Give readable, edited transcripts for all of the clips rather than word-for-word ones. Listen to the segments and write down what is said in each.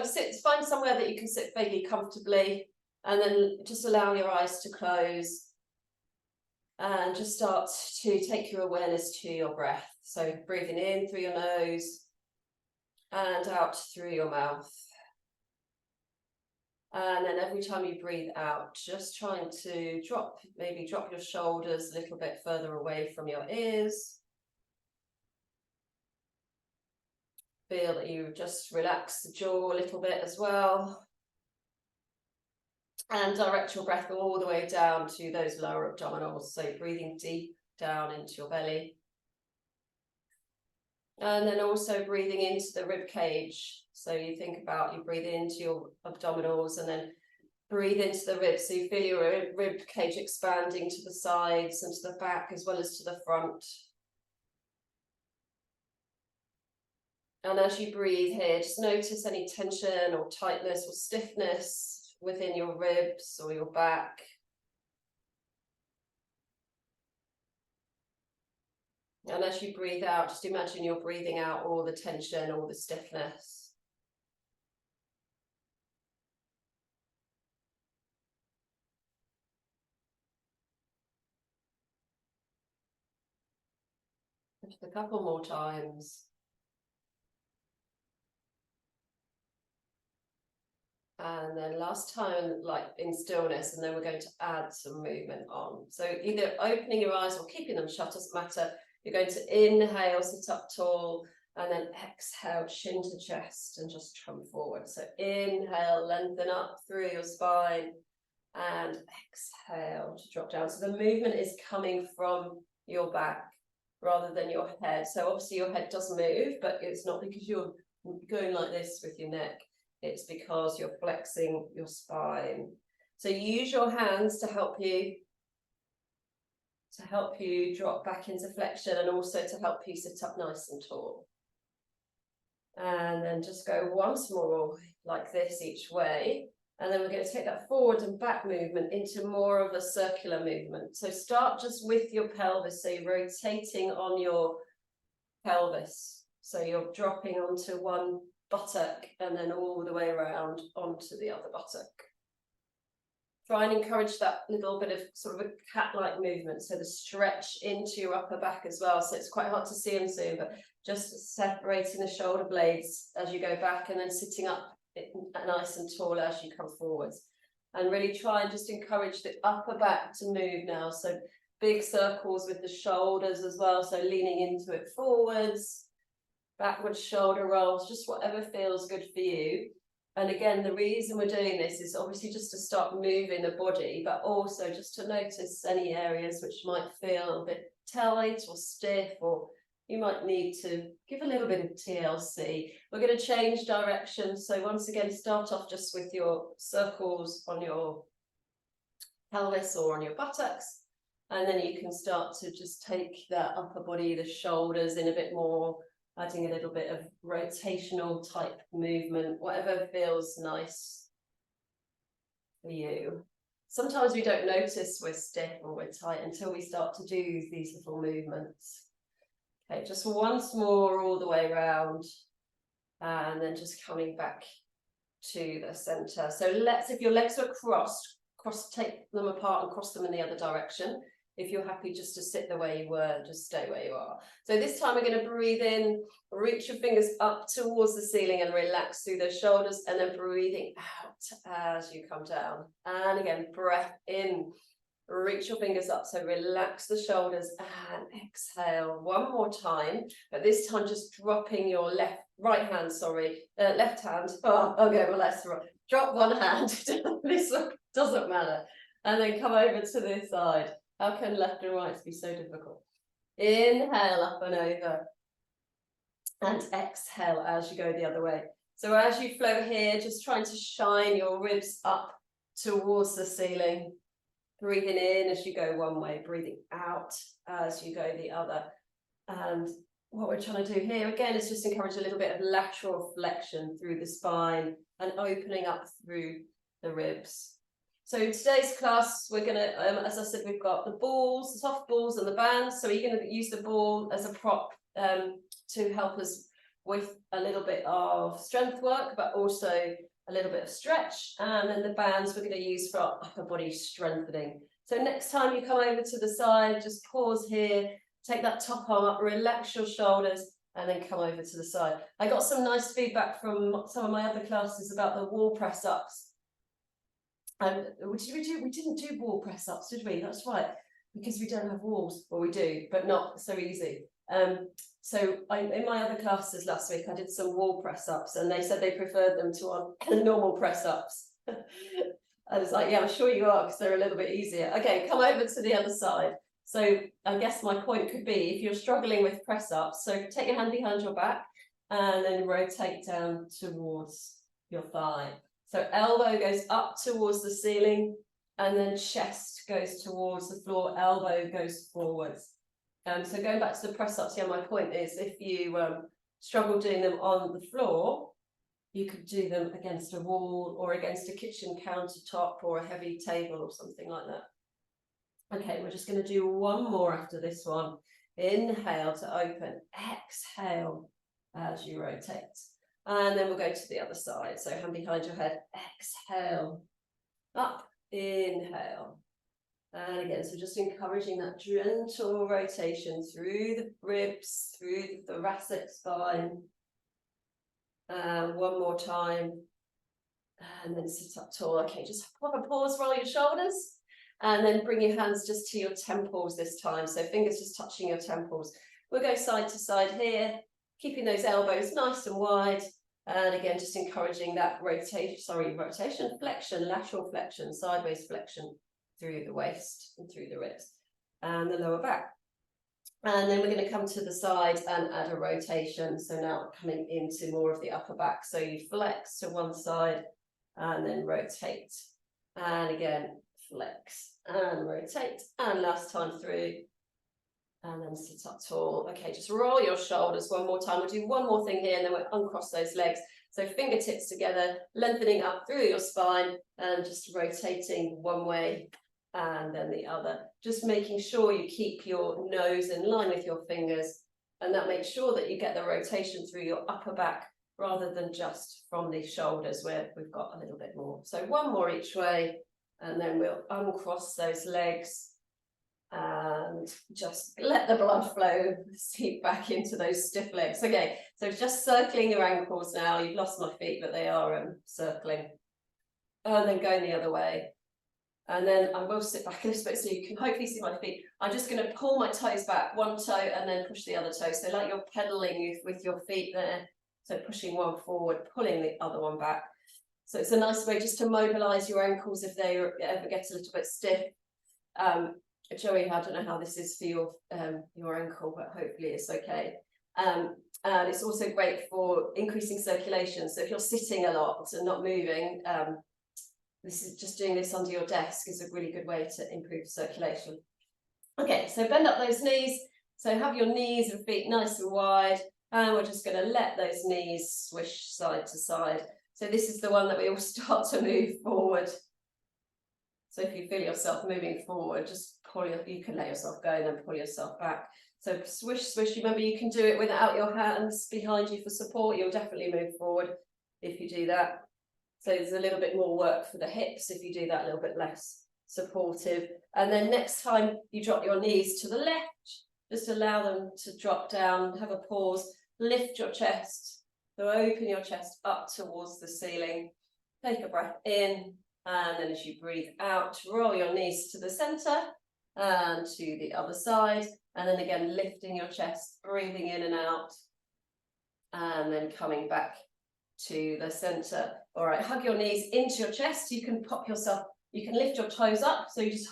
find somewhere that you can sit vaguely comfortably, and then just allow your eyes to close. And just start to take your awareness to your breath. So breathing in through your nose and out through your mouth. And then every time you breathe out, just trying to maybe drop your shoulders a little bit further away from your ears. Feel that you just relax the jaw a little bit as well. And direct your breath all the way down to those lower abdominals. So breathing deep down into your belly. And then also breathing into the rib cage. So you think about, you breathe into your abdominals and then breathe into the ribs. So you feel your rib cage expanding to the sides and to the back as well as to the front. And as you breathe here, just notice any tension or tightness or stiffness within your ribs or your back. And as you breathe out, just imagine you're breathing out all the tension, all the stiffness. Just a couple more times. And then last time, like in stillness, and then we're going to add some movement on. So either opening your eyes or keeping them shut, doesn't matter. You're going to inhale, sit up tall, and then exhale, chin to chest, and just come forward. So inhale, lengthen up through your spine, and exhale to drop down. So the movement is coming from your back rather than your head. So obviously your head does move, but it's not because you're going like this with your neck. It's because you're flexing your spine. So use your hands to help you drop back into flexion and also to help you sit up nice and tall. And then just go once more like this each way. And then we're going to take that forward and back movement into more of a circular movement. So start just with your pelvis. So you're rotating on your pelvis. So you're dropping onto one buttock and then all the way around onto the other buttock. Try and encourage that little bit of sort of a cat-like movement, so the stretch into your upper back as well. So it's quite hard to see on Zoom, but just separating the shoulder blades as you go back and then sitting up nice and tall as you come forwards. And really try and just encourage the upper back to move now. So big circles with the shoulders as well, so leaning into it forwards. Backwards shoulder rolls, just whatever feels good for you. And again, the reason we're doing this is obviously just to start moving the body, but also just to notice any areas which might feel a bit tight or stiff, or you might need to give a little bit of TLC. We're going to change direction. So once again, start off just with your circles on your pelvis or on your buttocks. And then you can start to just take that upper body, the shoulders in a bit more, adding a little bit of rotational type movement, whatever feels nice for you. Sometimes we don't notice we're stiff or we're tight until we start to do these little movements. Okay, just once more all the way around, and then just coming back to the center. So if your legs are crossed, take them apart and cross them in the other direction. If you're happy just to sit the way you were, just stay where you are. So this time we're going to breathe in, reach your fingers up towards the ceiling and relax through the shoulders, and then breathing out as you come down. And again, breath in, reach your fingers up, so relax the shoulders and exhale one more time, but this time just dropping your left hand, oh, okay, well, let's drop one hand, this one doesn't matter, and then come over to this side. How can left and right be so difficult? Inhale up and over, and exhale as you go the other way. So as you float here, just trying to shine your ribs up towards the ceiling. Breathing in as you go one way, breathing out as you go the other. And what we're trying to do here, again, is just encourage a little bit of lateral flexion through the spine and opening up through the ribs. So in today's class, we're going to, as I said, we've got the balls, the soft balls and the bands. So we're going to use the ball as a prop to help us with a little bit of strength work, but also a little bit of stretch. And then the bands we're going to use for our upper body strengthening. So next time you come over to the side, just pause here, take that top arm up, relax your shoulders, and then come over to the side. I got some nice feedback from some of my other classes about the wall press ups. We didn't do wall press ups, did we? That's right, because we don't have walls. Well, we do, but not so easy. So in my other classes last week, I did some wall press ups, and they said they preferred them to our normal press ups. I was like, yeah, I'm sure you are, because they're a little bit easier. Okay, come over to the other side. So I guess my point could be, if you're struggling with press ups, so take your hand behind your back and then rotate down towards your thigh. So elbow goes up towards the ceiling, and then chest goes towards the floor, elbow goes forwards. So going back to the press ups, yeah, my point is, if you struggle doing them on the floor, you could do them against a wall or against a kitchen countertop or a heavy table or something like that. Okay, we're just going to do one more after this one. Inhale to open, exhale as you rotate. And then we'll go to the other side. So hand behind your head, exhale, up, inhale. And again, so just encouraging that gentle rotation through the ribs, through the thoracic spine. One more time. And then sit up tall. Okay, just pop a pause, roll your shoulders. And then bring your hands just to your temples this time. So fingers just touching your temples. We'll go side to side here, keeping those elbows nice and wide. And again, just encouraging that rotation, flexion, lateral flexion, sideways flexion through the waist and through the ribs and the lower back. And then we're going to come to the side and add a rotation. So now coming into more of the upper back. So you flex to one side and then rotate. And again, flex and rotate. And last time through. And then sit up tall. Okay, just roll your shoulders one more time. We'll do one more thing here, and then we'll uncross those legs. So fingertips together, lengthening up through your spine, and just rotating one way and then the other. Just making sure you keep your nose in line with your fingers, and that makes sure that you get the rotation through your upper back rather than just from the shoulders, where we've got a little bit more. So one more each way, and then we'll uncross those legs. And just let the blood flow, seep back into those stiff legs. Okay, so just circling your ankles now. You've lost my feet, but they are circling. And then going the other way. And then I will sit back a little bit so you can hopefully see my feet. I'm just going to pull my toes back, one toe, and then push the other toe. So like you're pedaling with your feet there. So pushing one forward, pulling the other one back. So it's a nice way just to mobilize your ankles if they ever get a little bit stiff. Joey, I don't know how this is for your ankle, but hopefully it's okay. And it's also great for increasing circulation. So if you're sitting a lot and not moving, this is just doing this under your desk is a really good way to improve circulation. Okay, so bend up those knees. So have your knees and feet nice and wide, and we're just going to let those knees swish side to side. So this is the one that we all start to move forward. So if you feel yourself moving forward, just you can let yourself go and then pull yourself back. So swish, swish. Remember, you can do it without your hands behind you for support. You'll definitely move forward if you do that. So there's a little bit more work for the hips if you do that, a little bit less supportive. And then next time you drop your knees to the left, just allow them to drop down, have a pause, lift your chest. So open your chest up towards the ceiling. Take a breath in. And then as you breathe out, roll your knees to the center and to the other side. And then again, lifting your chest, breathing in and out. And then coming back to the center. All right, hug your knees into your chest. You can lift your toes up. So you're just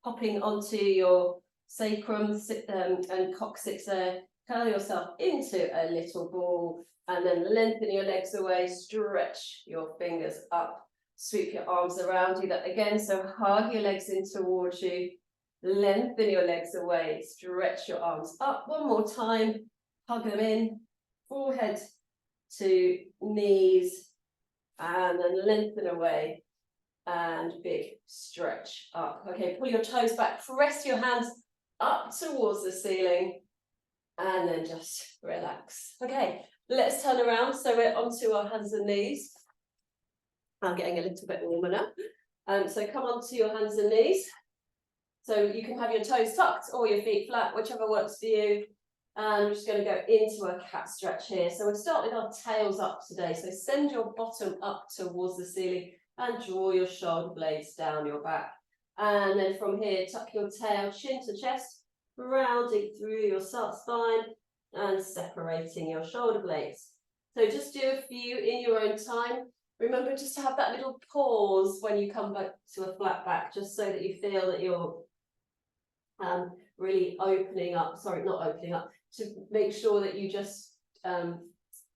hopping onto your sacrum and coccyx there. Curl yourself into a little ball. And then lengthen your legs away, stretch your fingers up. Sweep your arms around, do that again. So hug your legs in towards you, lengthen your legs away, stretch your arms up. One more time, hug them in, forehead to knees, and then lengthen away, and big stretch up. Okay, pull your toes back, press your hands up towards the ceiling, and then just relax. Okay, let's turn around. So we're onto our hands and knees. I'm getting a little bit warmer now. So come onto your hands and knees. So you can have your toes tucked or your feet flat, whichever works for you. And we're just going to go into a cat stretch here. So we'll start with our tails up today. So send your bottom up towards the ceiling and draw your shoulder blades down your back. And then from here, tuck your tail, chin to chest, rounding through your spine and separating your shoulder blades. So just do a few in your own time. Remember just to have that little pause when you come back to a flat back, just so that you feel that you're really opening up, sorry, not opening up, to make sure that you just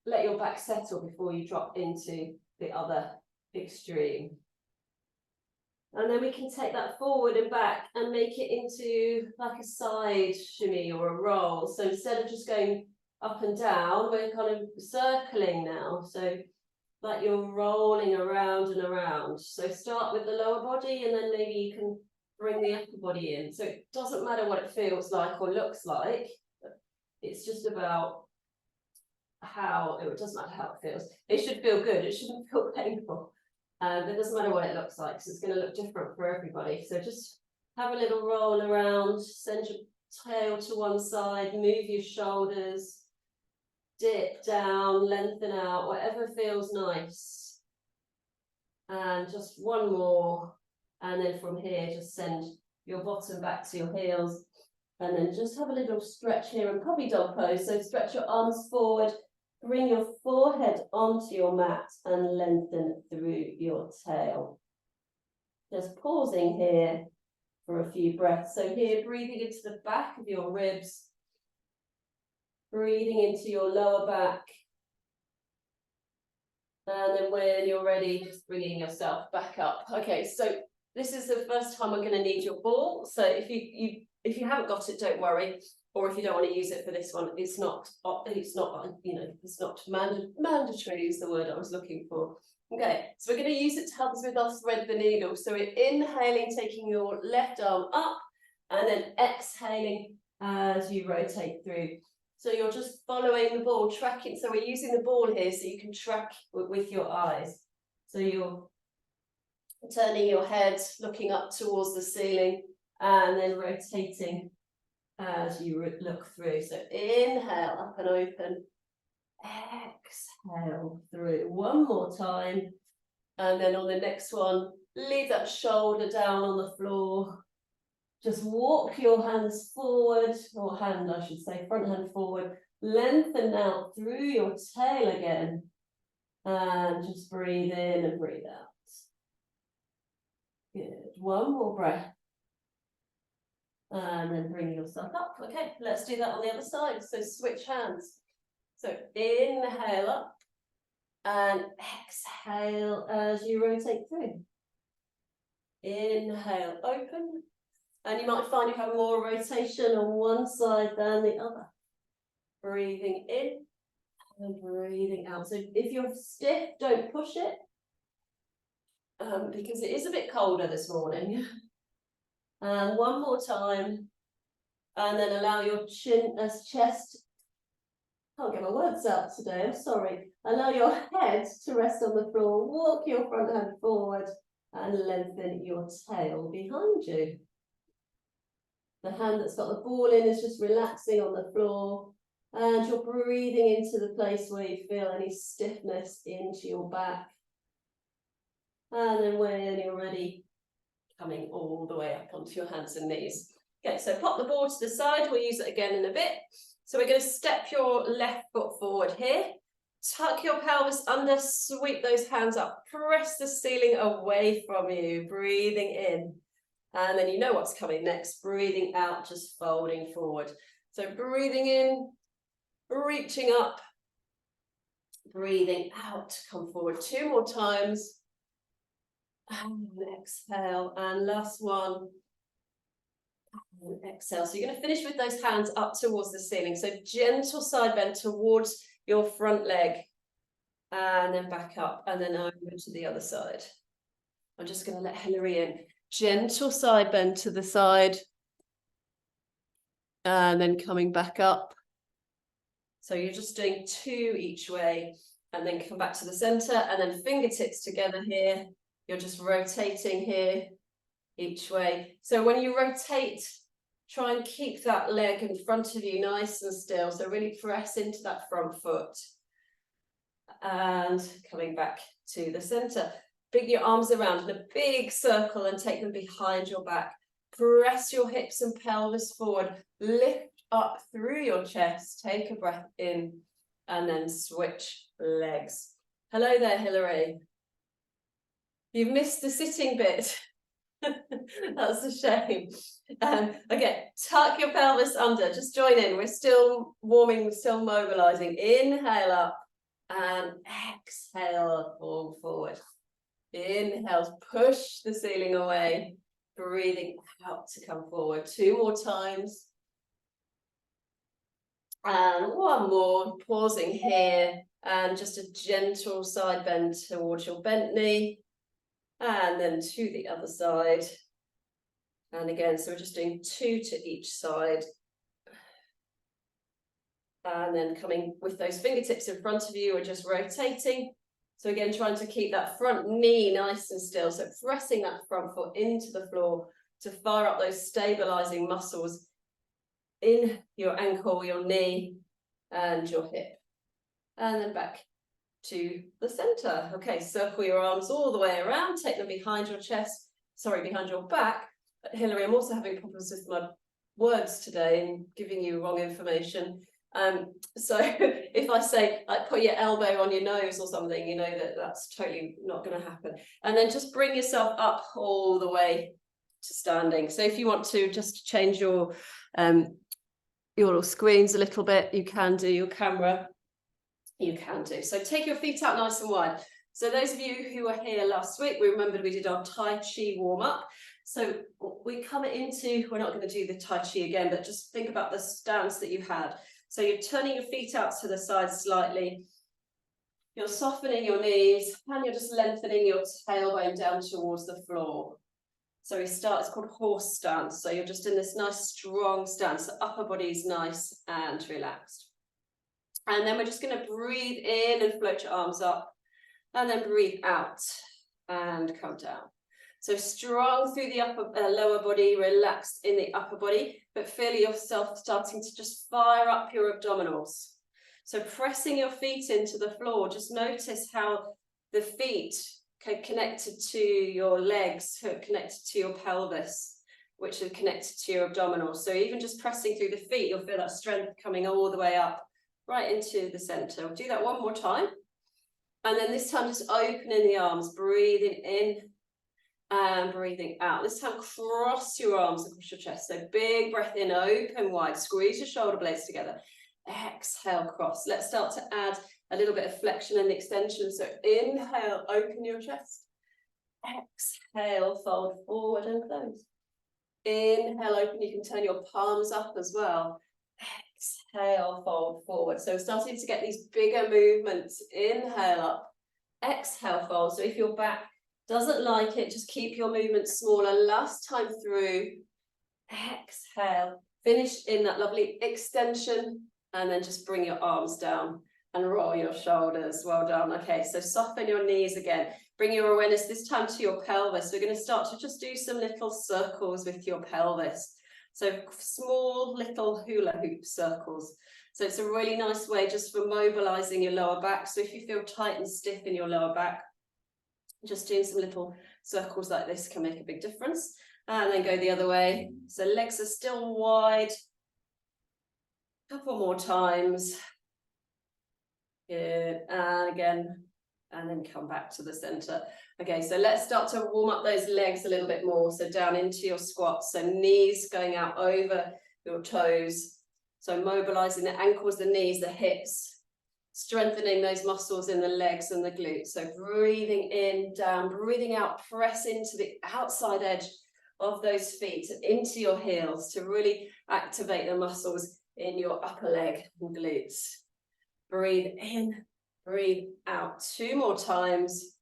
let your back settle before you drop into the other extreme. And then we can take that forward and back and make it into like a side shimmy or a roll. So instead of just going up and down, we're kind of circling now. So like you're rolling around and around. So start with the lower body and then maybe you can bring the upper body in. So it doesn't matter what it feels like or looks like. It's just about how, it doesn't matter how it feels. It should feel good. It shouldn't feel painful. It doesn't matter what it looks like, because it's going to look different for everybody. So just have a little roll around, send your tail to one side, move your shoulders, dip down, lengthen out, whatever feels nice. And just one more. And then from here, just send your bottom back to your heels. And then just have a little stretch here and probably dog pose. So stretch your arms forward, bring your forehead onto your mat and lengthen through your tail. Just pausing here for a few breaths. So here, breathing into the back of your ribs, breathing into your lower back. And then when you're ready, just bringing yourself back up. Okay, so this is the first time we're going to need your ball. So if you haven't got it, don't worry. Or if you don't want to use it for this one, it's not mandatory is the word I was looking for. Okay, so we're going to use it to help us with our thread the needle. So we're inhaling, taking your left arm up, and then exhaling as you rotate through. So you're just following the ball, tracking. So we're using the ball here so you can track with your eyes. So you're turning your head, looking up towards the ceiling, and then rotating as you look through. So inhale, up and open. Exhale through. One more time. And then on the next one, leave that shoulder down on the floor. Just walk your hands forward, or hand, I should say, front hand forward. Lengthen out through your tail again. And just breathe in and breathe out. Good. One more breath. And then bring yourself up. Okay, let's do that on the other side. So switch hands. So inhale up and exhale as you rotate through. Inhale, open. And you might find you have more rotation on one side than the other. Breathing in and breathing out. So if you're stiff, don't push it. Because it is a bit colder this morning. And one more time. And then allow your chest, can't get my words out today, I'm sorry. Allow your head to rest on the floor. Walk your front hand forward and lengthen your tail behind you. The hand that's got the ball in is just relaxing on the floor. And you're breathing into the place where you feel any stiffness into your back. And then when you're ready, coming all the way up onto your hands and knees. Okay, so pop the ball to the side. We'll use it again in a bit. So we're going to step your left foot forward here. Tuck your pelvis under, sweep those hands up. Press the ceiling away from you, breathing in. And then you know what's coming next. Breathing out, just folding forward. So breathing in, reaching up, breathing out, come forward 2 more times. And exhale, and last one. And exhale. So you're going to finish with those hands up towards the ceiling. So gentle side bend towards your front leg. And then back up, and then over to the other side. I'm just going to let Hilary in. Gentle side bend to the side. And then coming back up. So you're just doing 2 each way, and then come back to the center, and then fingertips together here. You're just rotating here each way. So when you rotate, try and keep that leg in front of you nice and still. So really press into that front foot. And coming back to the center. Bring your arms around in a big circle and take them behind your back. Press your hips and pelvis forward. Lift up through your chest. Take a breath in and then switch legs. Hello there, Hilary. You've missed the sitting bit. That's a shame. Okay, tuck your pelvis under. Just join in. We're still warming, still mobilizing. Inhale up and exhale, fall forward. Inhale, push the ceiling away. Breathing out to come forward. 2 more times. And 1 more, pausing here, and just a gentle side bend towards your bent knee, and then to the other side. And again, so we're just doing 2 to each side. And then coming with those fingertips in front of you, we're just rotating. So again, trying to keep that front knee nice and still. So pressing that front foot into the floor to fire up those stabilizing muscles in your ankle, your knee, and your hip. And then back to the center. Okay, circle your arms all the way around, take them behind your chest, behind your back. Hilary, I'm also having problems with my words today and giving you wrong information. So if I say, like, put your elbow on your nose or something, you know that's totally not going to happen. And then just bring yourself up all the way to standing. So if you want to just change your little screens a little bit, you can do. Your camera, you can do. So take your feet out nice and wide. So those of you who were here last week, we remembered we did our Tai Chi warm-up. So we come into, we're not going to do the Tai Chi again, but just think about the stance that you had. So you're turning your feet out to the side slightly. You're softening your knees, and you're just lengthening your tailbone down towards the floor. So we start, it's called horse stance. So you're just in this nice strong stance. The upper body is nice and relaxed. And then we're just going to breathe in and float your arms up, and then breathe out and come down. So strong through the lower body, relaxed in the upper body, but feel yourself starting to just fire up your abdominals. So pressing your feet into the floor, just notice how the feet connected to your legs, connected to your pelvis, which are connected to your abdominals. So even just pressing through the feet, you'll feel that strength coming all the way up, right into the center. We'll do that 1 more time. And then this time, just opening the arms, breathing in and breathing out. This time, cross your arms across your chest. So big breath in, open wide, squeeze your shoulder blades together. Exhale, cross. Let's start to add a little bit of flexion and extension. So inhale, open your chest. Exhale, fold forward and close. Inhale, open. You can turn your palms up as well. Exhale, fold forward. So starting to get these bigger movements. Inhale up. Exhale, fold. So if your back doesn't like it, just keep your movements smaller. Last time through. Exhale. Finish in that lovely extension. And then just bring your arms down and roll your shoulders. Well done. Okay, so soften your knees again. Bring your awareness this time to your pelvis. We're going to start to just do some little circles with your pelvis. So small little hula hoop circles. So it's a really nice way just for mobilizing your lower back. So if you feel tight and stiff in your lower back, just doing some little circles like this can make a big difference. And then go the other way. So legs are still wide. Couple more times. Good. And again, and then come back to the center. Okay, so let's start to warm up those legs a little bit more. So down into your squats. So knees going out over your toes. So mobilizing the ankles, the knees, the hips. Strengthening those muscles in the legs and the glutes. So breathing in, down, breathing out, press into the outside edge of those feet and into your heels to really activate the muscles in your upper leg and glutes. Breathe in, breathe out. 2 more times.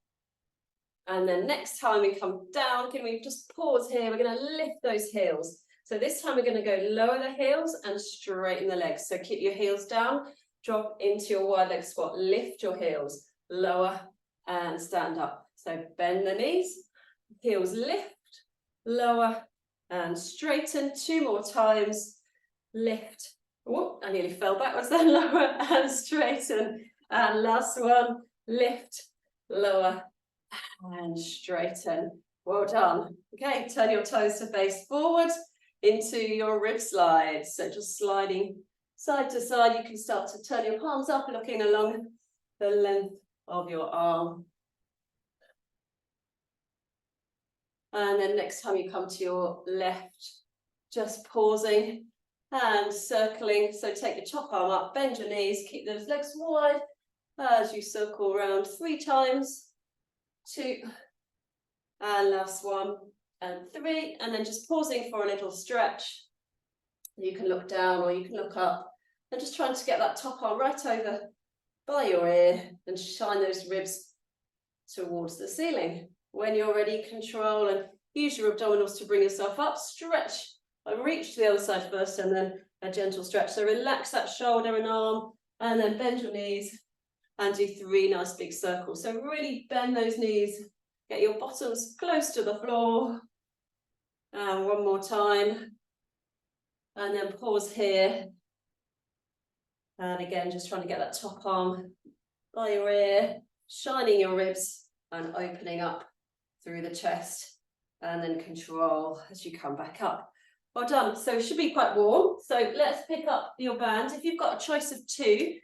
And then next time we come down, can we just pause here? We're going to lift those heels. So this time we're going to go lower the heels and straighten the legs. So keep your heels down drop into your wide leg squat, lift your heels, lower and stand up. So bend the knees, heels lift, lower and straighten. 2 more times, lift. Oh, I nearly fell backwards then. Lower and straighten. And last one, lift, lower and straighten. Well done. Okay, turn your toes to face forward into your rib slide. So just sliding side to side. You can start to turn your palms up, looking along the length of your arm. And then next time you come to your left, just pausing and circling. So take your top arm up, bend your knees, keep those legs wide as you circle around 3 times. 2, and last 1, and 3, and then just pausing for a little stretch. You can look down or you can look up, and just trying to get that top arm right over by your ear and shine those ribs towards the ceiling. When you're ready, control and use your abdominals to bring yourself up. Stretch and reach to the other side first, and then a gentle stretch. So relax that shoulder and arm, and then bend your knees and do 3 nice big circles. So really bend those knees, get your bottoms close to the floor. And 1 more time. And then pause here. And again, just trying to get that top arm by your ear, shining your ribs and opening up through the chest. And then control as you come back up. Well done. So it should be quite warm. So let's pick up your band. If you've got a choice of 2,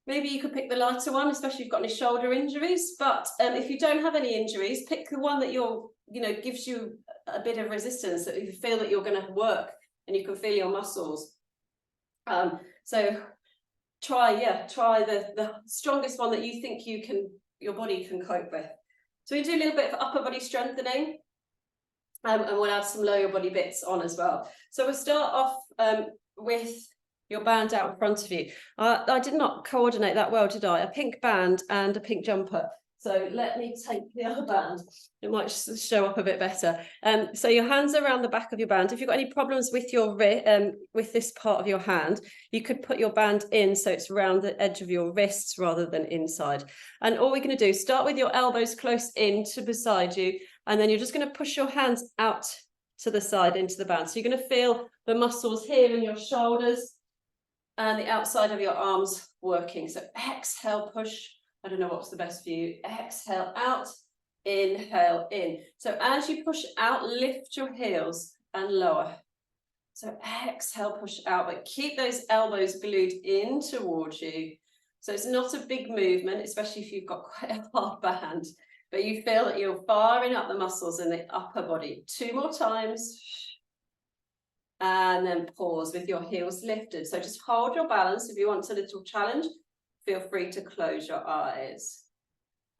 maybe you could pick the lighter one, especially if you've got any shoulder injuries. But if you don't have any injuries, pick the one that gives you a bit of resistance, that you feel that you're going to work and you can feel your muscles. So try the strongest one that you think your body can cope with. So we do a little bit of upper body strengthening, and we'll add some lower body bits on as well. So we'll start off with your band out in front of you. I did not coordinate that well, did I? A pink band and a pink jumper. So let me take the other band. It might show up a bit better. So your hands are around the back of your band. If you've got any problems with your with this part of your hand, you could put your band in so it's around the edge of your wrists rather than inside. And all we're going to do is start with your elbows close in to beside you, and then you're just going to push your hands out to the side into the band. So you're going to feel the muscles here in your shoulders and the outside of your arms working. So exhale, push. I don't know what's the best for you. Exhale out, inhale in. So as you push out, lift your heels and lower. So exhale, push out, but keep those elbows glued in towards you. So it's not a big movement, especially if you've got quite a hard band, but you feel that you're firing up the muscles in the upper body. 2 more times. And then pause with your heels lifted. So just hold your balance. If you want a little challenge, feel free to close your eyes.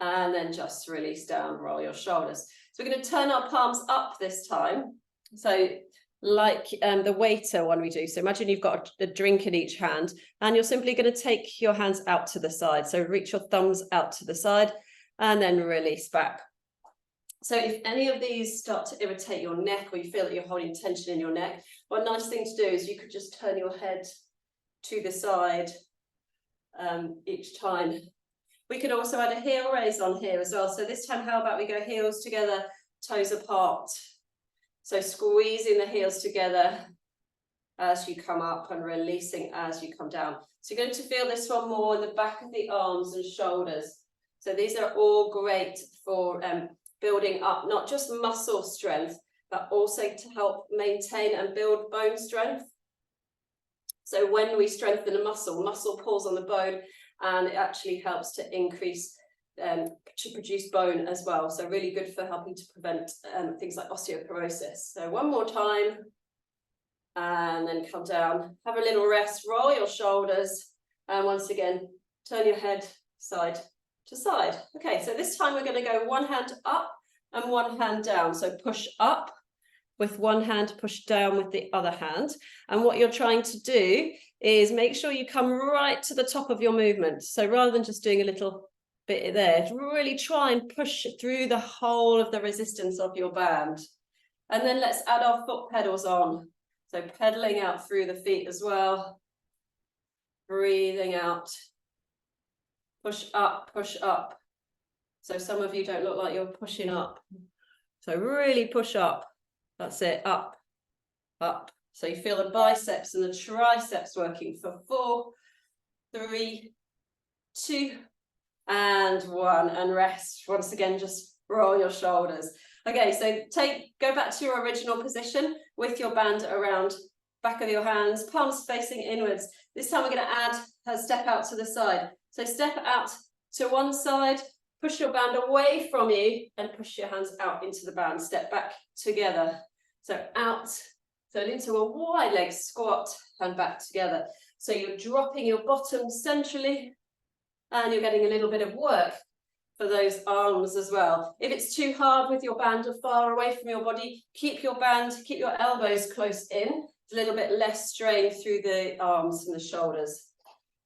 And then just release down, roll your shoulders. So we're going to turn our palms up this time. So like the waiter one we do. So imagine you've got a drink in each hand, and you're simply going to take your hands out to the side. So reach your thumbs out to the side and then release back. So if any of these start to irritate your neck, or you feel that you're holding tension in your neck, one nice thing to do is you could just turn your head to the side each time. We could also add a heel raise on here as well. So this time, how about we go heels together, toes apart. So squeezing the heels together as you come up and releasing as you come down. So you're going to feel this one more in the back of the arms and shoulders. So these are all great for building up not just muscle strength, but also to help maintain and build bone strength. So when we strengthen a muscle pulls on the bone, and it actually helps to increase, to produce bone as well. So really good for helping to prevent things like osteoporosis. So 1 more time, and then come down, have a little rest, roll your shoulders, and once again, turn your head side to side. Okay, so this time we're going to go 1 hand up and 1 hand down. So push up with 1 hand, push down with the other hand. And what you're trying to do is make sure you come right to the top of your movement. So rather than just doing a little bit there, really try and push through the whole of the resistance of your band. And then let's add our foot pedals on. So pedaling out through the feet as well. Breathing out. Push up, push up. So some of you don't look like you're pushing up. So really push up. That's it, up, up. So you feel the biceps and the triceps working for 4, 3, 2, and 1, and rest. Once again, just roll your shoulders. Okay, so go back to your original position with your band around back of your hands, palms facing inwards. This time we're going to add a step out to the side. So step out to one side, push your band away from you and push your hands out into the band. Step back together. So out, so into a wide leg squat and back together. So you're dropping your bottom centrally and you're getting a little bit of work for those arms as well. If it's too hard with your band or far away from your body, keep your elbows close in. It's a little bit less strain through the arms and the shoulders.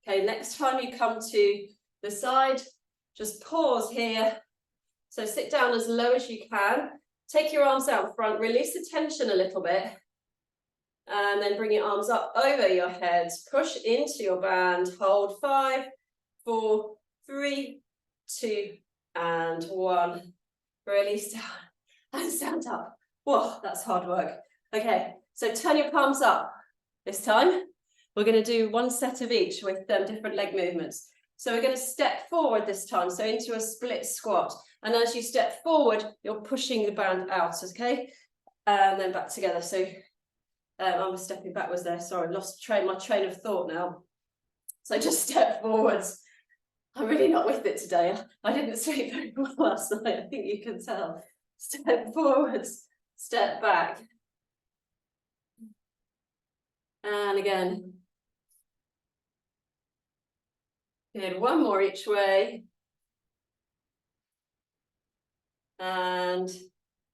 Okay, next time you come to the side, just pause here. So sit down as low as you can. Take your arms out front, release the tension a little bit. And then bring your arms up over your head. Push into your band. Hold 5, 4, 3, 2, and 1. Release down and stand up. Whoa, that's hard work. Okay, so turn your palms up. This time, we're going to do one set of each with different leg movements. So we're going to step forward this time, so into a split squat. And as you step forward, you're pushing the band out, okay? And then back together. So I was stepping backwards there. Sorry, lost my train of thought now. So just step forwards. I'm really not with it today. I didn't sleep very well last night. I think you can tell. Step forwards, step back. And again. Good, one more each way. And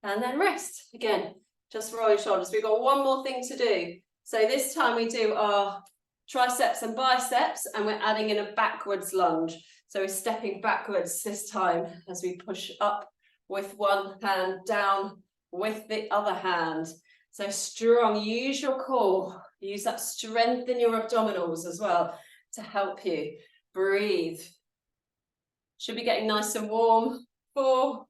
then rest. Again, just roll your shoulders. We've got one more thing to do. So this time we do our triceps and biceps, and we're adding in a backwards lunge. So we're stepping backwards this time as we push up with one hand, down with the other hand. So strong, use your core. Use that strength in your abdominals as well to help you. Breathe. Should be getting nice and warm. 4,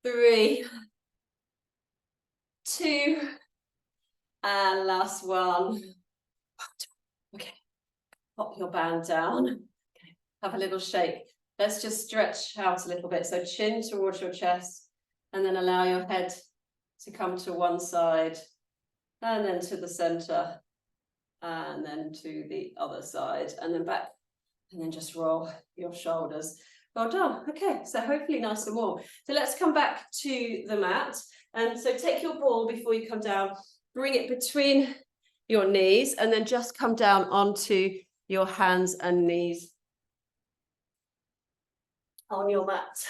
3, 2, and last one. Okay, pop your band down. Okay, have a little shake. Let's just stretch out a little bit. So chin towards your chest, and then allow your head to come to one side, and then to the center, and then to the other side, and then back, and then just roll your shoulders. Well done. Okay, so hopefully nice and warm. So let's come back to the mat. And so take your ball before you come down, bring it between your knees, and then just come down onto your hands and knees on your mat.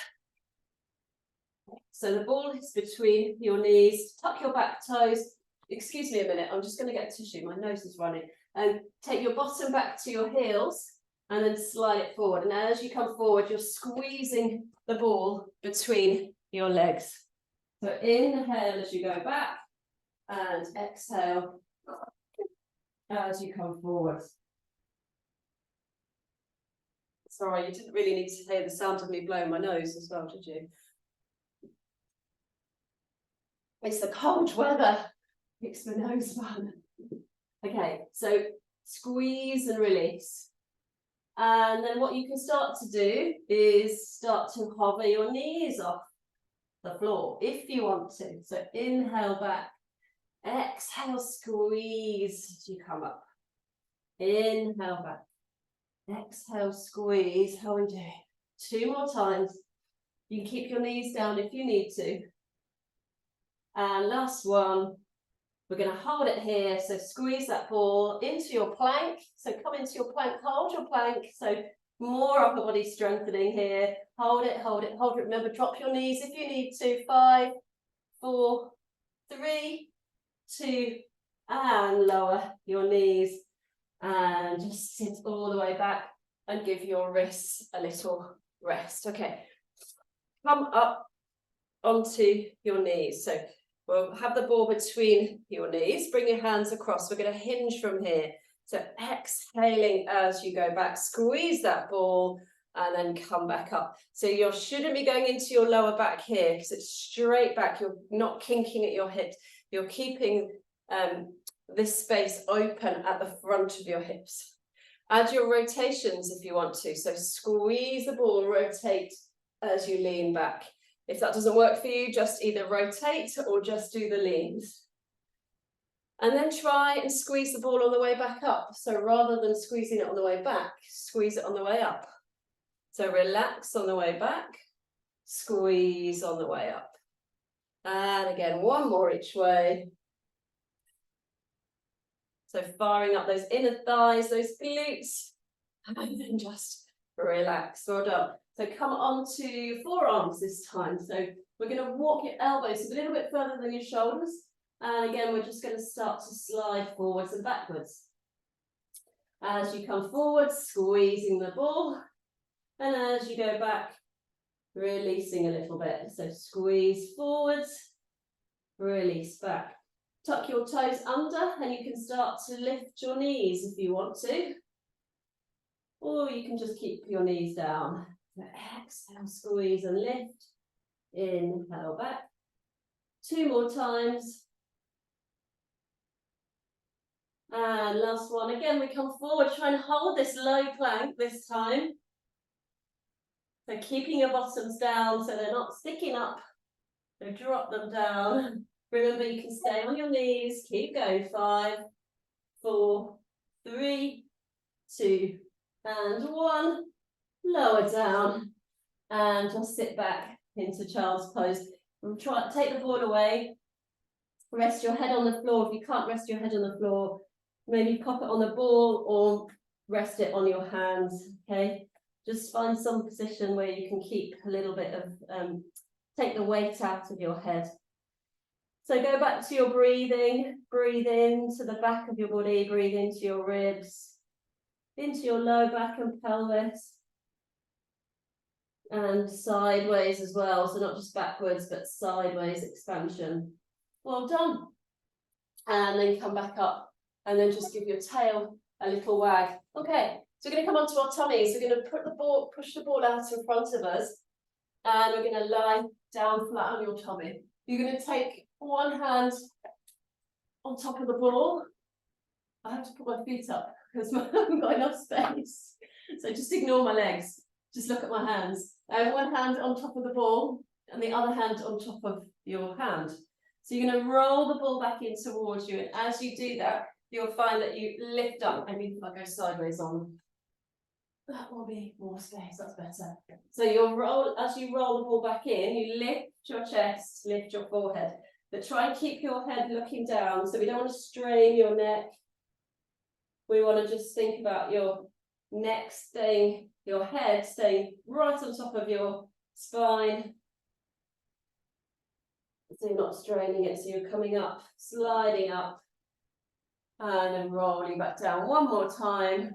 So the ball is between your knees. Tuck your back toes. Excuse me a minute, I'm just going to get tissue. My nose is running. And take your bottom back to your heels and then slide it forward. And as you come forward, you're squeezing the ball between your legs. So inhale as you go back and exhale as you come forward. Sorry, you didn't really need to hear the sound of me blowing my nose as well, did you? It's the cold weather. Makes my nose run. Okay, so squeeze and release. And then what you can start to do is start to hover your knees off the floor if you want to. So inhale back, exhale, squeeze as you come up. Inhale back, exhale, squeeze. How are we doing? 2 more times. You can keep your knees down if you need to. And last one. We're going to hold it here, so squeeze that ball into your plank. So come into your plank, hold your plank. So more upper body strengthening here. Hold it, hold it, hold it. Remember, drop your knees if you need to. 5, 4, 3, 2, and lower your knees. And just sit all the way back and give your wrists a little rest. Okay, come up onto your knees. So we'll have the ball between your knees. Bring your hands across. We're going to hinge from here. So exhaling as you go back, squeeze that ball and then come back up. So you shouldn't be going into your lower back here because it's straight back. You're not kinking at your hips. You're keeping this space open at the front of your hips. Add your rotations if you want to. So squeeze the ball, rotate as you lean back. If that doesn't work for you, just either rotate or just do the leans. And then try and squeeze the ball on the way back up. So rather than squeezing it on the way back, squeeze it on the way up. So relax on the way back, squeeze on the way up. And again, one more each way. So firing up those inner thighs, those glutes, and then just relax. Well done. So come on to forearms this time. So we're going to walk your elbows a little bit further than your shoulders. And again, we're just going to start to slide forwards and backwards. As you come forward, squeezing the ball. And as you go back, releasing a little bit. So squeeze forwards, release back. Tuck your toes under and you can start to lift your knees if you want to. Or you can just keep your knees down. So exhale, squeeze and lift. Inhale back. 2 more times. And last one. Again, we come forward, try and hold this low plank this time. So keeping your bottoms down so they're not sticking up. So drop them down. Remember, you can stay on your knees. Keep going. 5, 4, 3, 2, and 1. Lower down. And just sit back into child's pose. And try to take the board away. Rest your head on the floor. If you can't rest your head on the floor, maybe pop it on the ball or rest it on your hands. Okay. Just find some position where you can keep a little bit of, take the weight out of your head. So go back to your breathing, breathe into the back of your body, breathe into your ribs, into your low back and pelvis, and sideways as well. So not just backwards, but sideways expansion. Well done. And then come back up and then just give your tail a little wag. Okay. So we're going to come onto our tummies. We're going to put the ball, push the ball out in front of us, and we're going to lie down flat on your tummy. You're going to take one hand on top of the ball. I have to put my feet up because I haven't got enough space. So just ignore my legs. Just look at my hands. And one hand on top of the ball, and the other hand on top of your hand. So you're going to roll the ball back in towards you, and as you do that, you'll find that you lift up. I mean, if I go sideways on. That will be more space, that's better. So you'll roll, as you roll the ball back in, you lift your chest, lift your forehead. But try and keep your head looking down. So we don't want to strain your neck. We want to just think about your neck staying, your head staying right on top of your spine. So you're not straining it, so you're coming up, sliding up, and then rolling back down one more time.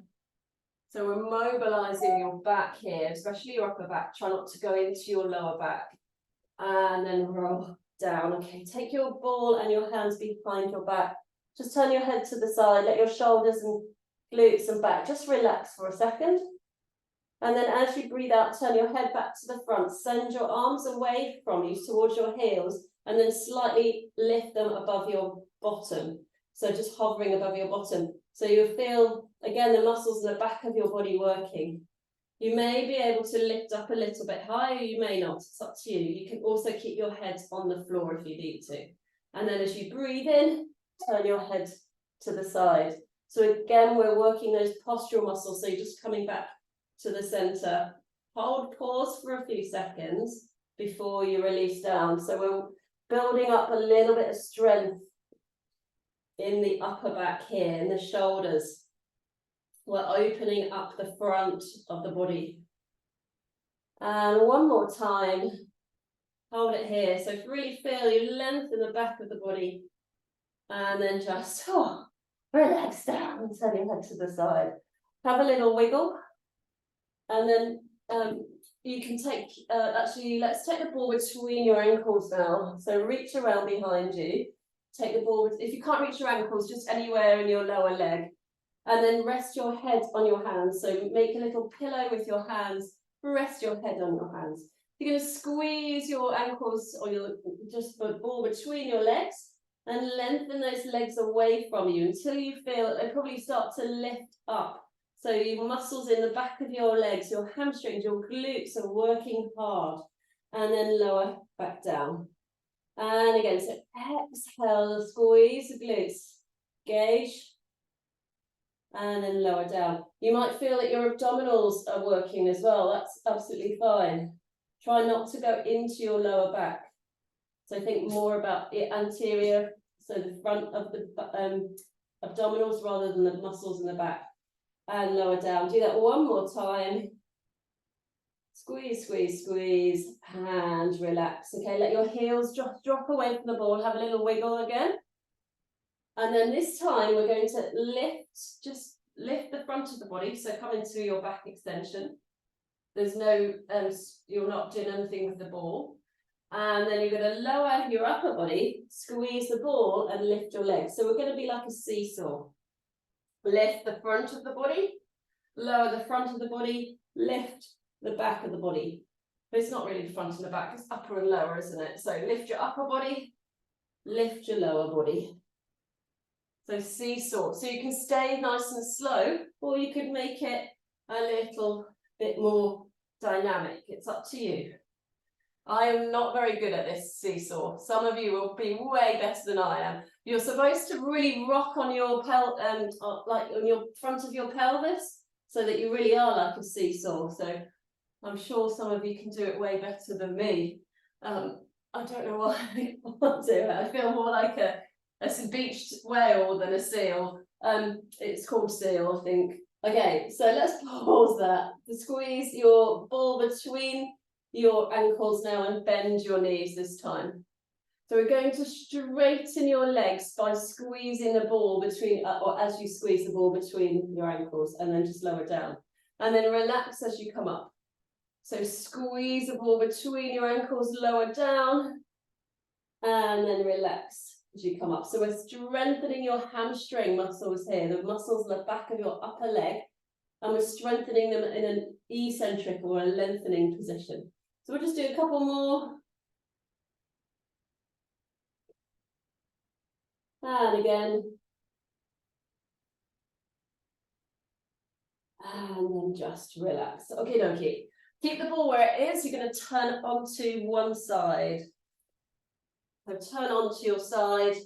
So we're mobilizing your back here, especially your upper back. Try not to go into your lower back. And then roll down. Okay, take your ball and your hands behind your back. Just turn your head to the side. Let your shoulders and glutes and back just relax for a second. And then as you breathe out, turn your head back to the front. Send your arms away from you towards your heels, and then slightly lift them above your bottom. So just hovering above your bottom. So you'll feel, again, the muscles in the back of your body working. You may be able to lift up a little bit higher, you may not, it's up to you. You can also keep your head on the floor if you need to. And then as you breathe in, turn your head to the side. So again, we're working those postural muscles. So you're just coming back to the center. Hold, pause for a few seconds before you release down. So we're building up a little bit of strength in the upper back here, in the shoulders. We're opening up the front of the body. And one more time, hold it here. So really feel your length in the back of the body. And then just relax down and turn your head to the side. Have a little wiggle. And then you can take, actually, let's take the ball between your ankles now. So reach around behind you. Take the ball, if you can't reach your ankles, just anywhere in your lower leg. And then rest your head on your hands. So make a little pillow with your hands, rest your head on your hands. You're going to squeeze your ankles or your just the ball between your legs and lengthen those legs away from you until you feel they probably start to lift up. So your muscles in the back of your legs, your hamstrings, your glutes are working hard. And then lower back down. And again, so exhale, squeeze the glutes, engage. And then lower down. You might feel that your abdominals are working as well. That's absolutely fine. Try not to go into your lower back. So think more about the anterior, so the front of the abdominals rather than the muscles in the back. And lower down. Do that one more time. Squeeze, squeeze, squeeze, and relax. Okay, let your heels drop away from the ball. Have a little wiggle again. And then this time we're going to just lift the front of the body. So come into your back extension. There's no, you're not doing anything with the ball. And then you're going to lower your upper body, squeeze the ball and lift your legs. So we're going to be like a seesaw. Lift the front of the body, lower the front of the body, lift the back of the body. But it's not really the front and the back, it's upper and lower, isn't it? So lift your upper body, lift your lower body. So seesaw. So you can stay nice and slow, or you could make it a little bit more dynamic. It's up to you. I am not very good at this seesaw. Some of you will be way better than I am. You're supposed to really rock on your like on your front of your pelvis, so that you really are like a seesaw. So I'm sure some of you can do it way better than me. I don't know why I can't do it. I feel more like a beached whale than a seal. It's called seal, I think. Okay, so let's pause that. Squeeze your ball between your ankles now and bend your knees this time. So we're going to straighten your legs by squeezing the ball between, or as you squeeze the ball between your ankles, and then just lower down. And then relax as you come up. So squeeze the ball between your ankles, lower down, and then relax as you come up. So we're strengthening your hamstring muscles here, the muscles in the back of your upper leg, and we're strengthening them in an eccentric or a lengthening position. So we'll just do a couple more. And again. And then just relax. Okay, dokie. Keep the ball where it is. You're going to turn it onto one side. So turn onto your side.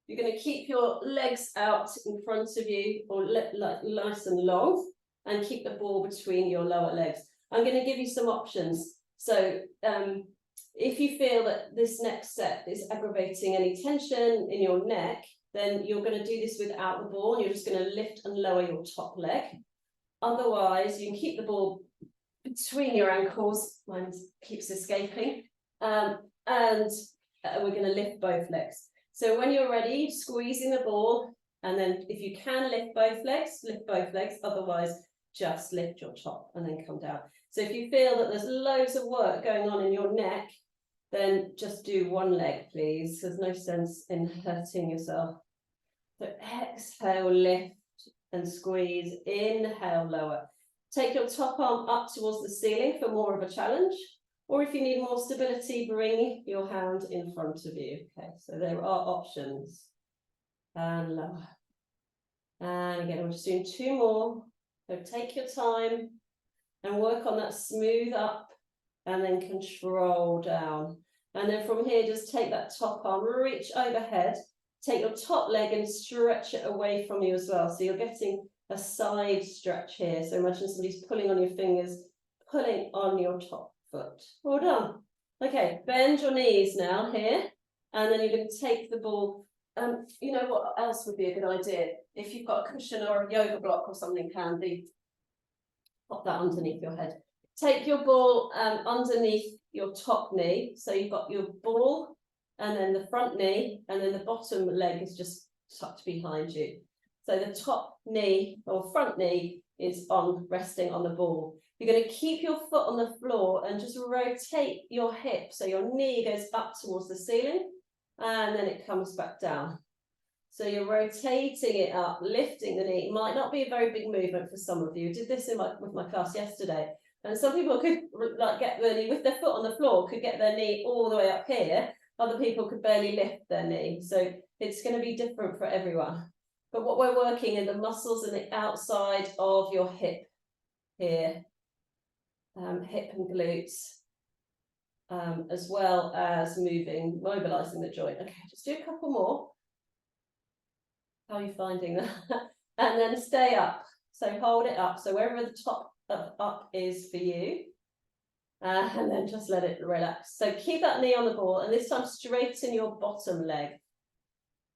You're going to keep your legs out in front of you, or like nice and long, and keep the ball between your lower legs. I'm going to give you some options. So if you feel that this next set is aggravating any tension in your neck, then you're going to do this without the ball. You're just going to lift and lower your top leg. Otherwise, you can keep the ball between your ankles. Mine keeps escaping. And we're going to lift both legs. So when you're ready, squeezing the ball, and then if you can lift both legs, otherwise just lift your top and then come down. So if you feel that there's loads of work going on in your neck, then just do one leg, please. There's no sense in hurting yourself. So exhale, lift and squeeze, inhale, lower. Take your top arm up towards the ceiling for more of a challenge. Or if you need more stability, bring your hand in front of you. Okay, so there are options. And lower. And again, we're just doing two more. So take your time and work on that smooth up and then control down. And then from here, just take that top arm, reach overhead, take your top leg and stretch it away from you as well. So you're getting a side stretch here. So imagine somebody's pulling on your fingers, pulling on your top foot. Well done. Okay, bend your knees now here, and then you're going to take the ball. You know what else would be a good idea? If you've got a cushion or a yoga block or something handy, pop that underneath your head. Take your ball underneath your top knee. So you've got your ball and then the front knee, and then the bottom leg is just tucked behind you. So the top knee or front knee is resting on the ball. You're going to keep your foot on the floor and just rotate your hip so your knee goes up towards the ceiling and then it comes back down. So you're rotating it up, lifting the knee. It might not be a very big movement for some of you. I did this with my class yesterday. And some people could like get their knee with their foot on the floor, could get their knee all the way up here. Other people could barely lift their knee. So it's going to be different for everyone. But what we're working in the muscles in the outside of your hip here, hip and glutes, as well as mobilizing the joint. Okay, just do a couple more. How are you finding that? And then stay up. So hold it up. So wherever the top of up is for you. And then just let it relax. So keep that knee on the ball, and this time straighten your bottom leg.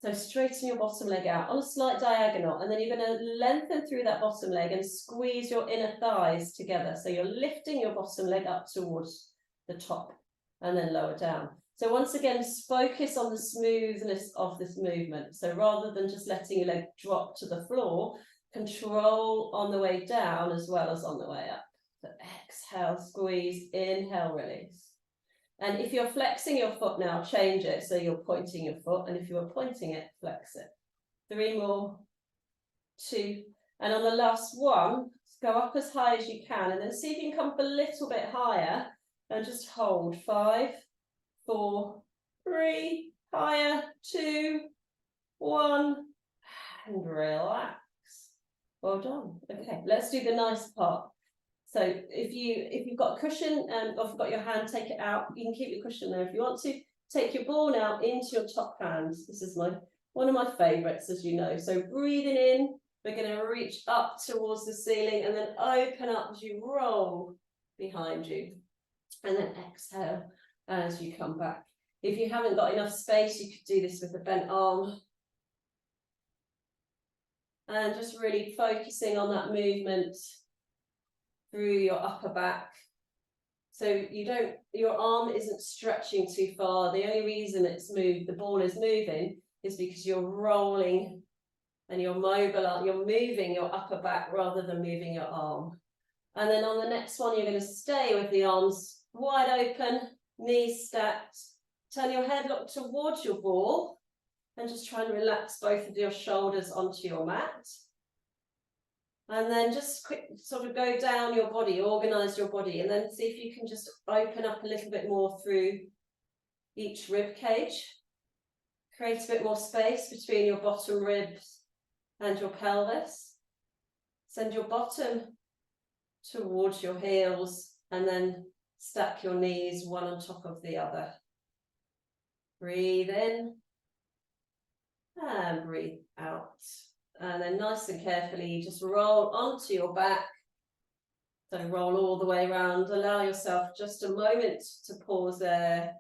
So straighten your bottom leg out on a slight diagonal, and then you're going to lengthen through that bottom leg and squeeze your inner thighs together. So you're lifting your bottom leg up towards the top and then lower down. So once again, focus on the smoothness of this movement. So rather than just letting your leg drop to the floor, control on the way down as well as on the way up. So exhale, squeeze, inhale, release. And if you're flexing your foot now, change it. So you're pointing your foot, and if you are pointing it, flex it. 3 more, 2. And on the last one, go up as high as you can, and then see if you can come up a little bit higher and just hold. 5, 4, 3, higher, 2, 1, and relax. Well done. Okay, let's do the nice part. So if you've got a cushion and or got your hand, take it out. You can keep your cushion there if you want to. Take your ball now into your top hand. This is one of my favorites, as you know. So breathing in, we're going to reach up towards the ceiling and then open up as you roll behind you. And then exhale as you come back. If you haven't got enough space, you could do this with a bent arm. And just really focusing on that movement through your upper back. So your arm isn't stretching too far. The only reason the ball is moving is because you're rolling and you're mobile, you're moving your upper back rather than moving your arm. And then on the next one, you're going to stay with the arms wide open, knees stacked. Turn your head, look towards your ball, and just try and relax both of your shoulders onto your mat. And then just quick sort of go down your body, organize your body, and then see if you can just open up a little bit more through each rib cage. Create a bit more space between your bottom ribs and your pelvis. Send your bottom towards your heels and then stack your knees one on top of the other. Breathe in and breathe out. And then nice and carefully just roll onto your back. So roll all the way around. Allow yourself just a moment to pause there.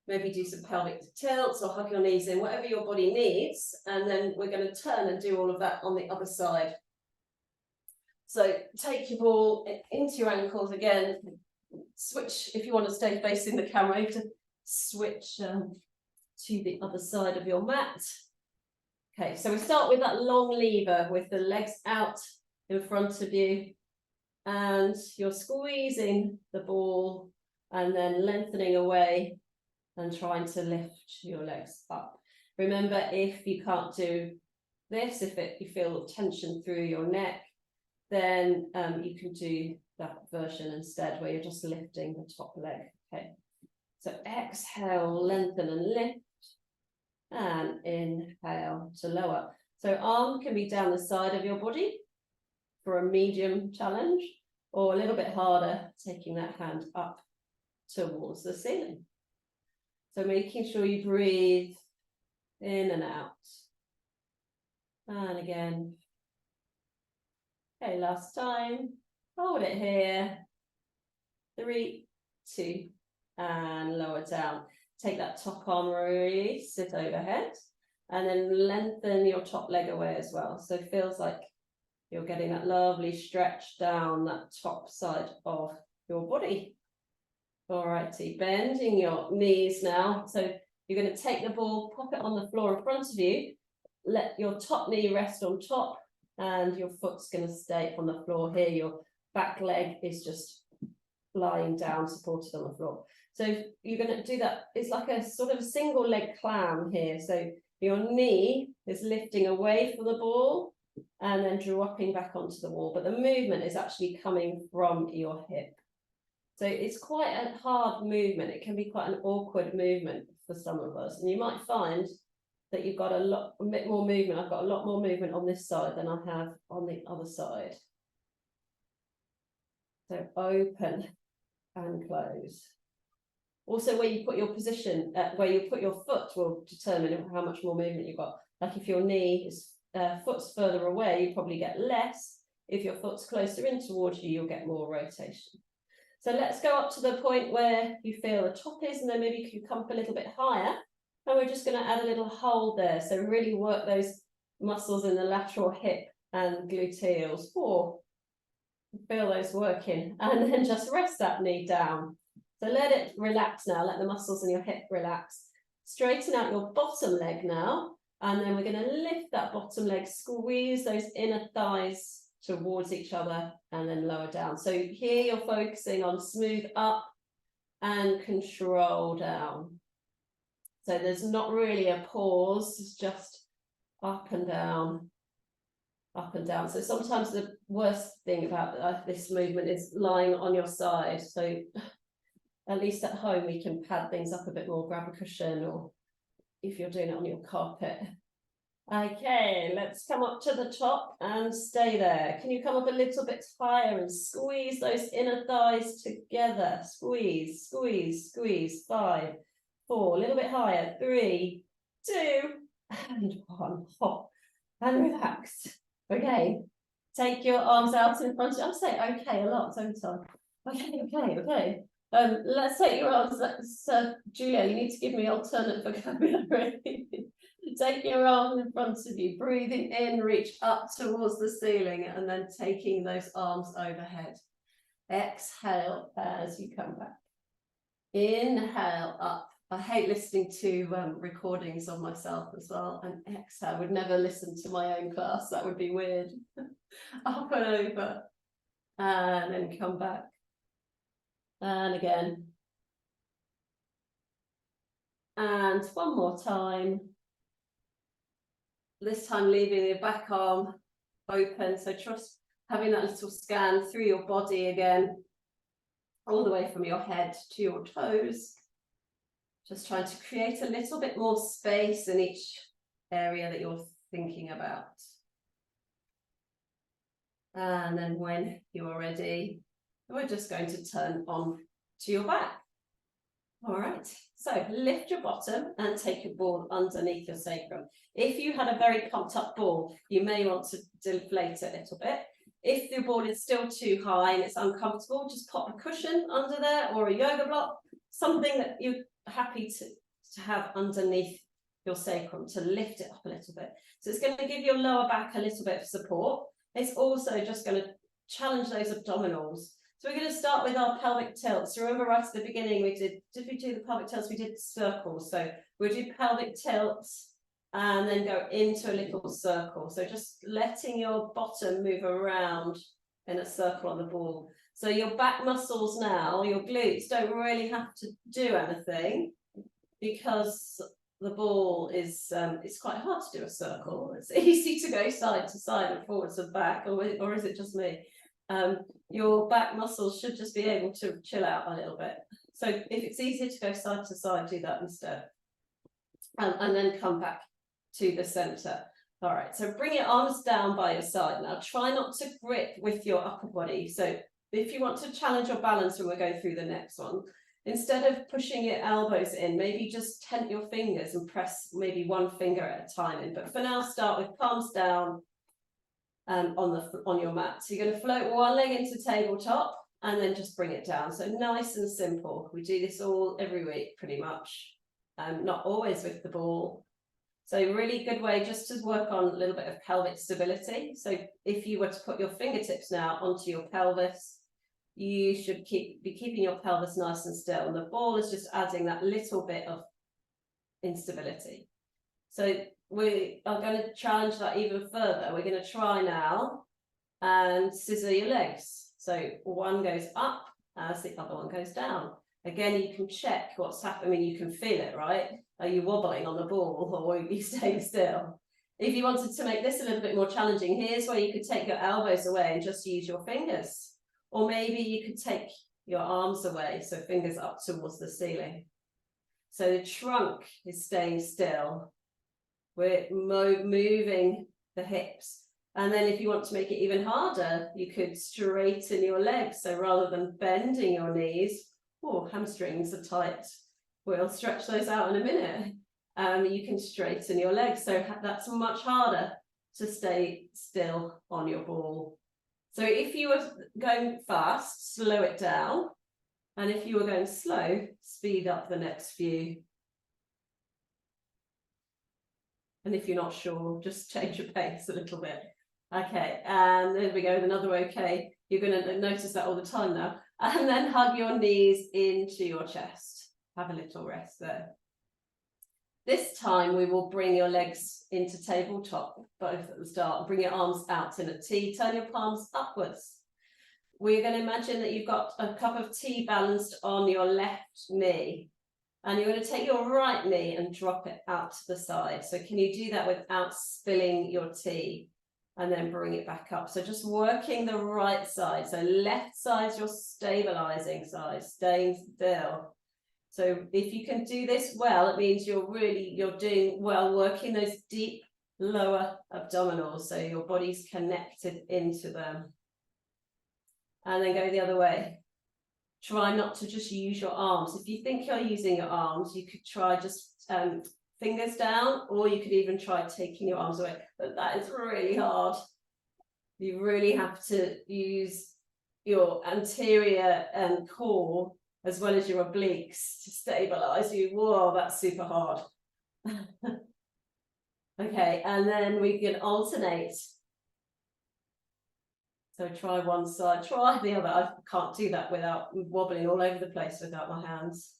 Maybe do some pelvic tilts or hug your knees in, whatever your body needs. And then we're going to turn and do all of that on the other side. So take your ball into your ankles again. Switch, if you want to stay facing the camera, you have to switch to the other side of your mat. Okay, so we start with that long lever with the legs out in front of you, and you're squeezing the ball and then lengthening away and trying to lift your legs up. Remember, if you can't do this, you feel tension through your neck, then you can do that version instead where you're just lifting the top leg. Okay, so exhale, lengthen and lift. And inhale to lower. So arm can be down the side of your body for a medium challenge, or a little bit harder, taking that hand up towards the ceiling. So making sure you breathe in and out. And again. Okay, last time. Hold it here. 3, 2, and lower down. Take that top arm, really sit overhead, and then lengthen your top leg away as well. So it feels like you're getting that lovely stretch down that top side of your body. All righty, bending your knees now. So you're going to take the ball, pop it on the floor in front of you, let your top knee rest on top, and your foot's going to stay on the floor here. Your back leg is just lying down, supported on the floor. So you're going to do that. It's like a sort of single leg clam here. So Your knee is lifting away from the ball and then dropping back onto the wall, but the movement is actually coming from your hip. So it's quite a hard movement. It can be quite an awkward movement for some of us. And you might find that you've got a bit more movement. I've got a lot more movement on this side than I have on the other side. So open and close. Also, where you put your position, where you put your foot will determine how much more movement you've got. Like if your knee is foot's further away, you probably get less. If your foot's closer in towards you, you'll get more rotation. So let's go up to the point where you feel the top is, and then maybe you can come up a little bit higher. And we're just going to add a little hold there. So really work those muscles in the lateral hip and gluteals. 4. Feel those working. And then just rest that knee down. So let it relax now. Let the muscles in your hip relax. Straighten out your bottom leg now. And then we're going to lift that bottom leg, squeeze those inner thighs towards each other, and then lower down. So here you're focusing on smooth up and control down. So there's not really a pause, it's just up and down, up and down. So sometimes the worst thing about this movement is lying on your side. So at least at home we can pad things up a bit more, grab a cushion, or if you're doing it on your carpet. Okay, let's come up to the top and stay there. Can you come up a little bit higher and squeeze those inner thighs together? Squeeze, squeeze, squeeze. 5, 4, a little bit higher. 3, 2, and 1. Hop and relax. Okay, take your arms out in front of you. I'm saying okay a lot, don't I? Okay. Let's take your arms. Julia, you need to give me alternate vocabulary. Take your arms in front of you, breathing in, reach up towards the ceiling, and then taking those arms overhead. Exhale as you come back. Inhale up. I hate listening to recordings of myself as well. And exhale, I would never listen to my own class. That would be weird. Up and over. And then come back. And again. And one more time. This time leaving your back arm open. So trust having that little scan through your body again, all the way from your head to your toes. Just trying to create a little bit more space in each area that you're thinking about. And then when you're ready, we're just going to turn on to your back. All right, so lift your bottom and take your ball underneath your sacrum. If you had a very pumped up ball, you may want to deflate it a little bit. If the ball is still too high and it's uncomfortable, just pop a cushion under there or a yoga block, something that you're happy to have underneath your sacrum to lift it up a little bit. So it's going to give your lower back a little bit of support. It's also just going to challenge those abdominals. So we're going to start with our pelvic tilts. Remember right at the beginning we did we do the pelvic tilts? We did circles. So we'll do pelvic tilts and then go into a little circle. So just letting your bottom move around in a circle on the ball. So your back muscles now, your glutes don't really have to do anything because the ball is, it's quite hard to do a circle. It's easy to go side to side and forwards and back, or is it just me? Your back muscles should just be able to chill out a little bit. So if it's easier to go side to side, do that instead. And then come back to the center. All right, so bring your arms down by your side. Now try not to grip with your upper body. So if you want to challenge your balance when we're going through the next one, instead of pushing your elbows in, maybe just tent your fingers and press maybe one finger at a time in. But for now, start with palms down on your mat. So you're going to float one leg into tabletop and then just bring it down. So nice and simple. We do this every week pretty much. Not always with the ball. So really good way just to work on a little bit of pelvic stability. So if you were to put your fingertips now onto your pelvis, you should be keeping your pelvis nice and still. And the ball is just adding that little bit of instability. So we are going to challenge that even further. We're going to try now and scissor your legs. So one goes up as the other one goes down. Again, you can check what's happening. I mean, you can feel it, right? Are you wobbling on the ball or are you staying still? If you wanted to make this a little bit more challenging, here's where you could take your elbows away and just use your fingers. Or maybe you could take your arms away, so fingers up towards the ceiling. So the trunk is staying still. We're moving the hips. And then if you want to make it even harder, you could straighten your legs. So rather than bending your knees, oh, hamstrings are tight. We'll stretch those out in a minute. You can straighten your legs. So that's much harder to stay still on your ball. So if you were going fast, slow it down. And if you were going slow, speed up the next few. And if you're not sure, just change your pace a little bit. Okay, and there we go, another okay. You're going to notice that all the time now. And then hug your knees into your chest. Have a little rest there. This time we will bring your legs into tabletop, both at the start. Bring your arms out in a T, turn your palms upwards. We're going to imagine that you've got a cup of tea balanced on your left knee. And you're going to take your right knee and drop it out to the side. So can you do that without spilling your tea? And then bring it back up. So just working the right side. So left side's your stabilizing side, staying still. So if you can do this well, it means you're doing well, working those deep lower abdominals. So your body's connected into them. And then go the other way. Try not to just use your arms. If you think you're using your arms, you could try just fingers down, or you could even try taking your arms away. But that is really hard. You really have to use your anterior and core as well as your obliques to stabilize you. Whoa, that's super hard. Okay, and then we can alternate. So try one side, try the other. I can't do that without wobbling all over the place without my hands.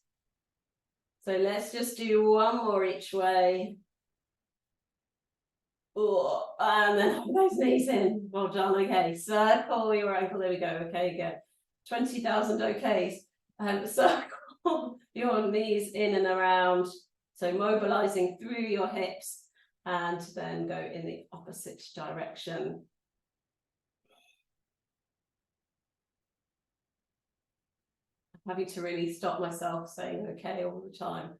So let's just do one more each way. Oh, and then hold those knees in. Well done. Okay, circle your ankle. There we go. Okay, again. 20,000 okays. Circle your knees in and around. So mobilizing through your hips and then go in the opposite direction. Having to really stop myself saying okay all the time.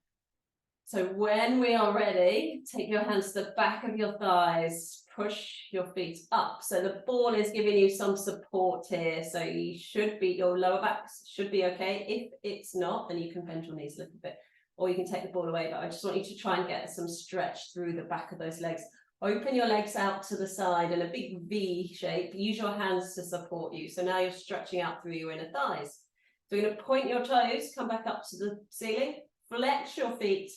So when we are ready, take your hands to the back of your thighs, push your feet up. So the ball is giving you some support here. So you should be, your lower back should be okay. If it's not, then you can bend your knees a little bit, or you can take the ball away. But I just want you to try and get some stretch through the back of those legs. Open your legs out to the side in a big V shape. Use your hands to support you. So now you're stretching out through your inner thighs. So you're going to point your toes, come back up to the ceiling, flex your feet,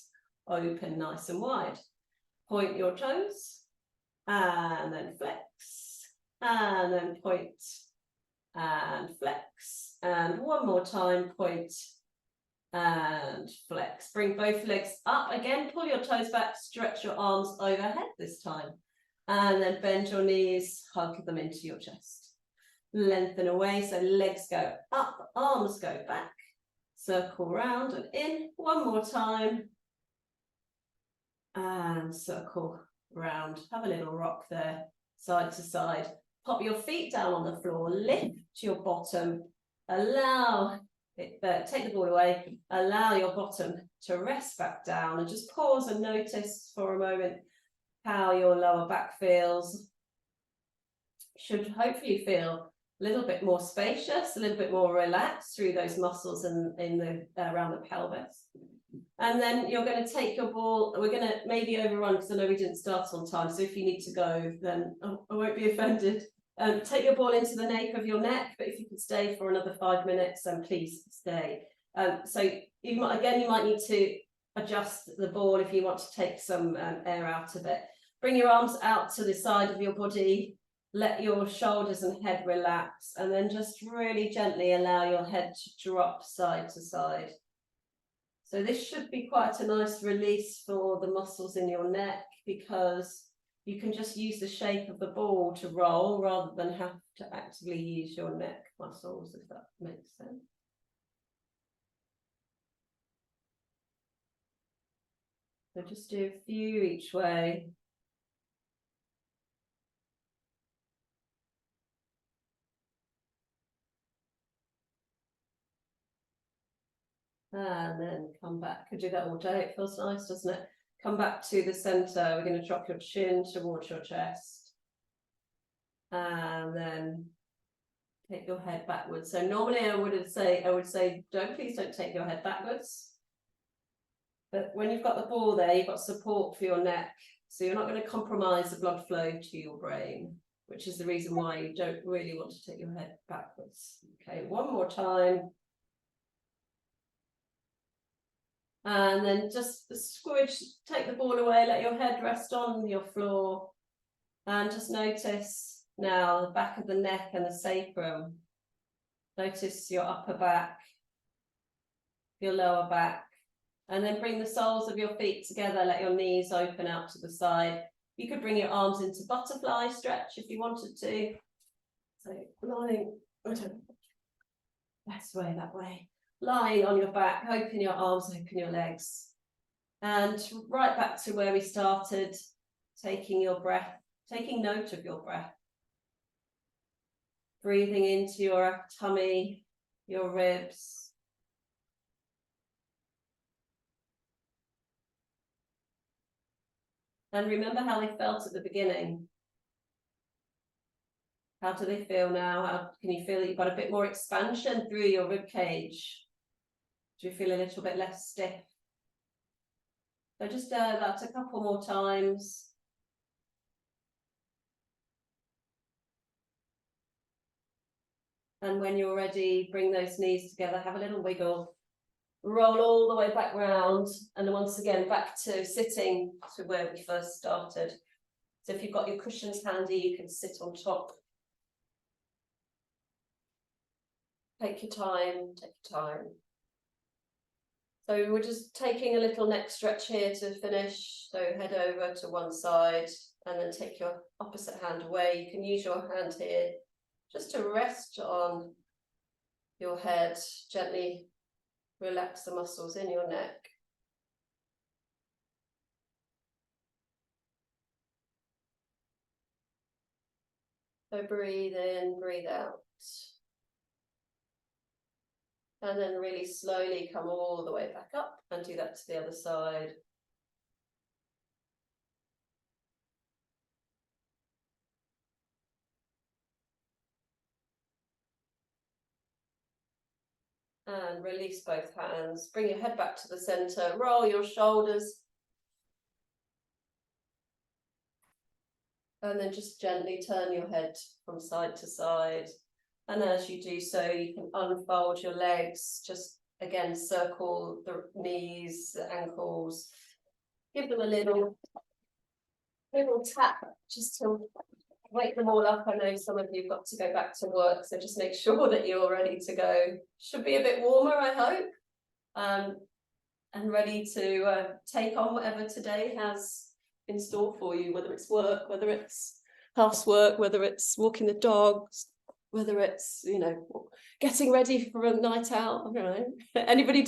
open nice and wide. Point your toes, and then flex, and then point, and flex. And one more time, point, and flex. Bring both legs up again, pull your toes back, stretch your arms overhead this time. And then bend your knees, hug them into your chest. Lengthen away, so legs go up, arms go back, circle round and in. One more time. And circle round. Have a little rock there, side to side. Pop your feet down on the floor, lift your bottom, allow it, take the ball away, allow your bottom to rest back down, and just pause and notice for a moment how your lower back feels. Should hopefully feel a little bit more spacious, a little bit more relaxed through those muscles in the around the pelvis. And then you're going to take your ball. We're going to maybe overrun because I know we didn't start on time. So if you need to go, then I won't be offended. Take your ball into the nape of your neck, but if you can stay for another 5 minutes, then please stay. So you might need to adjust the ball if you want to take some air out of it. Bring your arms out to the side of your body. Let your shoulders and head relax, and then just really gently allow your head to drop side to side. So this should be quite a nice release for the muscles in your neck, because you can just use the shape of the ball to roll rather than have to actively use your neck muscles, if that makes sense. So just do a few each way. And then come back. Could do that all day. It feels nice, doesn't it? Come back to the center. We're going to drop your chin towards your chest. And then take your head backwards. So normally I would say, please don't take your head backwards. But when you've got the ball there, you've got support for your neck. So you're not going to compromise the blood flow to your brain, which is the reason why you don't really want to take your head backwards. Okay, one more time. And then just squidge, take the ball away, let your head rest on your floor. And just notice now the back of the neck and the sacrum. Notice your upper back, your lower back. And then bring the soles of your feet together, let your knees open out to the side. You could bring your arms into butterfly stretch if you wanted to. So lying, best way that way. Lying on your back, open your arms, open your legs. And right back to where we started, taking your breath, taking note of your breath. Breathing into your tummy, your ribs. And remember how they felt at the beginning. How do they feel now? How can you feel that you've got a bit more expansion through your rib cage? Do you feel a little bit less stiff? So just that a couple more times. And when you're ready, bring those knees together, have a little wiggle. Roll all the way back round, and then once again back to sitting to where we first started. So if you've got your cushions handy, you can sit on top. Take your time, take your time. So we're just taking a little neck stretch here to finish. So head over to one side and then take your opposite hand away. You can use your hand here just to rest on your head, gently relax the muscles in your neck. So breathe in, breathe out. And then really slowly come all the way back up and do that to the other side. And release both hands. Bring your head back to the center. Roll your shoulders. And then just gently turn your head from side to side. And as you do so, you can unfold your legs. Just again, circle the knees, the ankles. Give them a little tap just to wake them all up. I know some of you have got to go back to work, so just make sure that you're ready to go. Should be a bit warmer, I hope, and ready to take on whatever today has in store for you, whether it's work, whether it's housework, whether it's walking the dogs, whether it's, getting ready for a night out. I don't know. Anybody